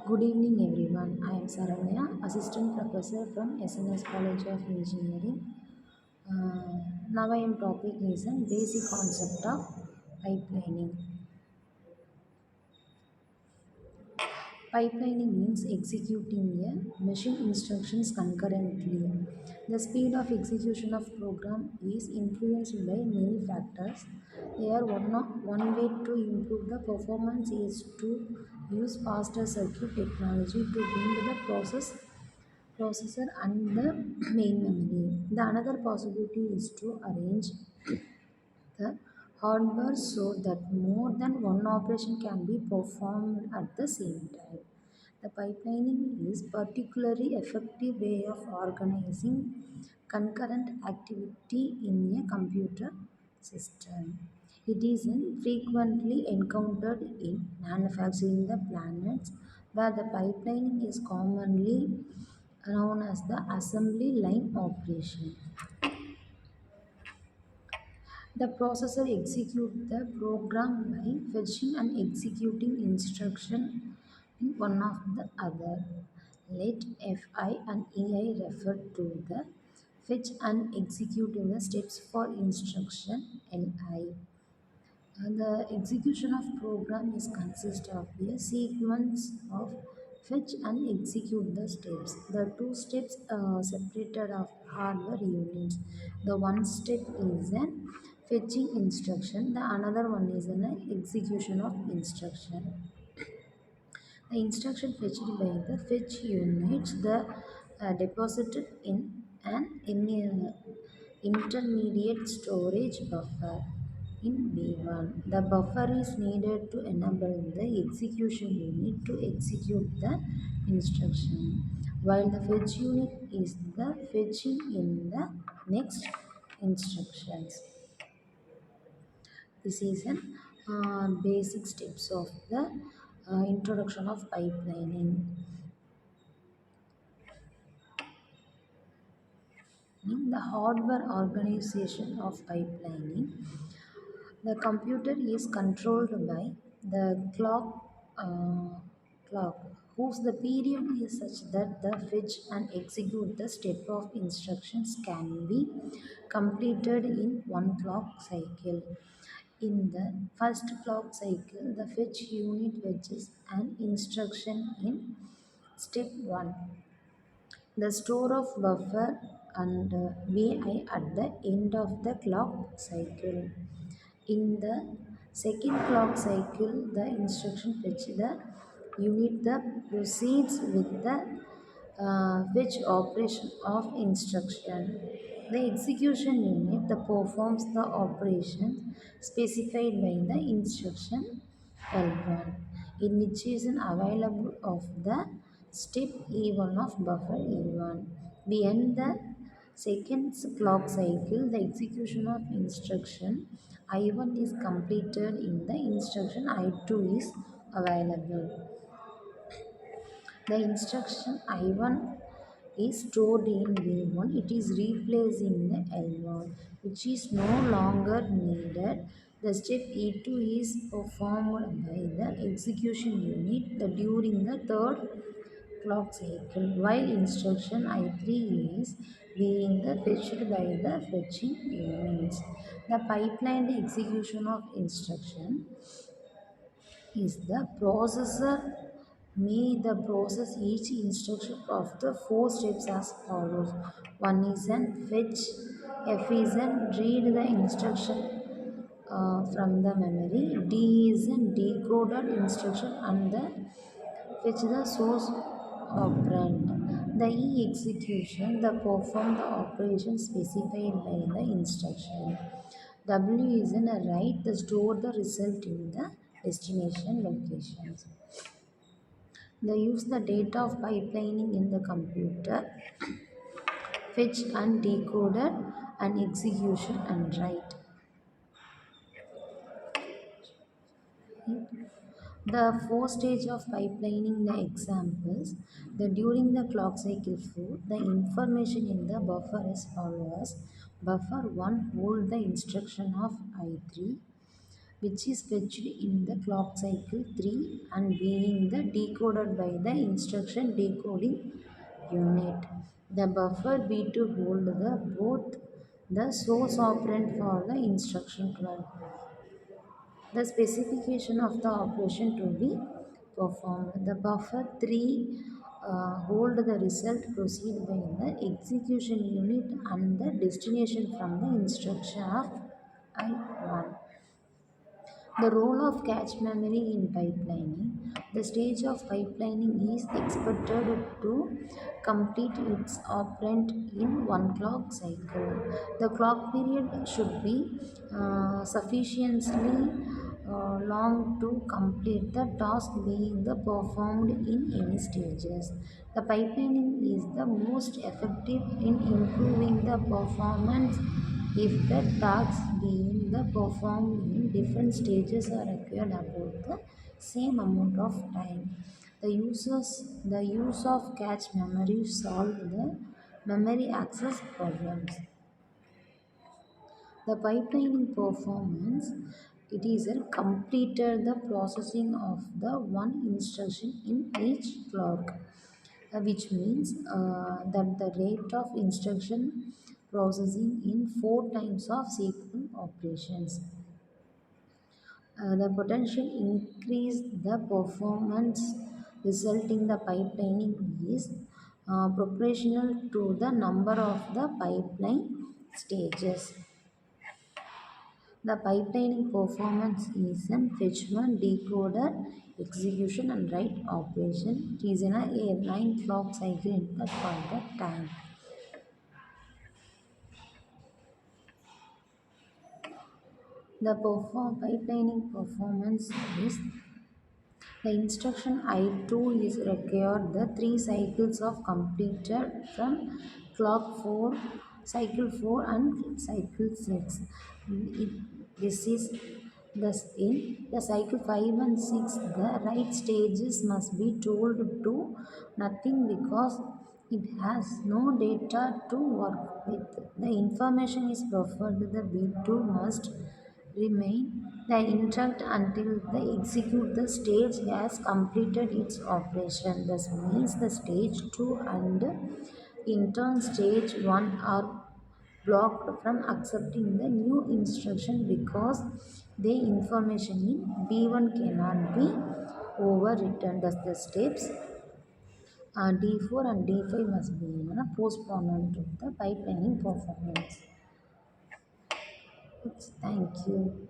Good evening, everyone. I am Saranya, Assistant Professor from SNS College of Engineering. Now, I am topic is a basic concept of pipelining. Pipelining means executing a machine instructions concurrently. The speed of execution of program is influenced by many factors. Here, one way to improve the performance is to use faster circuit technology to build the processor and the main memory. The another possibility is to arrange the hardware so that more than one operation can be performed at the same time. The pipelining is particularly effective way of organizing concurrent activity in a computer system. It is frequently encountered in manufacturing the planets where the pipelining is commonly known as the assembly line operation. The processor executes the program by fetching and executing instruction in one of the other. Let Fi and Ei refer to the fetch and execute the steps for instruction Li. The execution of program is consist of a sequence of fetch and execute the steps. The two steps are separated of hardware units. The one step is an fetching instruction. The another one is an execution of instruction. The instruction fetched by the fetch units the deposited in an intermediate storage buffer in B1. The buffer is needed to enable the execution unit to execute the instruction, while the fetch unit is the fetching in the next instructions. This is an basic steps of the introduction of pipelining. In the hardware organization of pipelining, the computer is controlled by the clock whose the period is such that the fetch and execute the step of instructions can be completed in one clock cycle. In the first clock cycle, the fetch unit fetches an instruction in step 1. The store of buffer and VI at the end of the clock cycle. In the second clock cycle, the instruction fetch the unit the proceeds with the fetch operation of instruction. The execution unit that performs the operation specified by the instruction L1, in which is an available of the step E1 of buffer E1. Beyond the second clock cycle, the execution of instruction I1 is completed in the instruction I2 is available. The instruction I1 is stored in V1. It is replacing the L1, which is no longer needed. The step E2 is performed by the execution unit during the third clock cycle, while instruction I3 is being fetched by the fetching units. The pipelined execution of instruction is the processor may the process each instruction of the four steps as follows. One is an fetch, F is an read the instruction from the memory, D is an decoded instruction and the fetch the source operand. The E execution the perform the operation specified by the instruction. W is in a write the store the result in the destination locations. They use the data of pipelining in the computer, fetch and decoded and execution and write. The four stage of pipelining the examples, the during the clock cycle 4, the information in the buffer is follows. Buffer 1 hold the instruction of I3. which is fetched in the clock cycle 3 and being the decoded by the instruction decoding unit. The buffer B to hold the both the source operand for the instruction clock. The specification of the operation to be performed. The buffer 3 hold the result proceed by the execution unit and the destination from the instruction of I1. The role of cache memory in pipelining. The stage of pipelining is expected to complete its operand in one clock cycle. The clock period should be sufficiently long to complete the task being the performed in any stages. The pipelining is the most effective in improving the performance if the tasks being the performed in different stages are required about the same amount of time. The use of cache memory solve the memory access problems. The pipelining performance, it is a completed the processing of the one instruction in each clock, which means that the rate of instruction processing in 4 times of sequence operations. The potential increase the performance resulting the pipelining is proportional to the number of the pipeline stages. The pipelining performance is an fetchment, decoder, execution and write operation. It is in a 9 clock cycle in the further time. The pipelining performance is the instruction I2 is required the 3 cycles of completed from clock 4, cycle 4 and cycle 6. This is thus in the cycle 5 and 6 the right stages must be told to nothing because it has no data to work with. The information is buffered. The B2 must remain the intact until the execute the stage has completed its operation. This means the stage 2 and in turn stage 1 are blocked from accepting the new instruction because the information in B1 cannot be overwritten. Thus the steps D4 and D5 must be postponed to the pipelining performance. Thank you.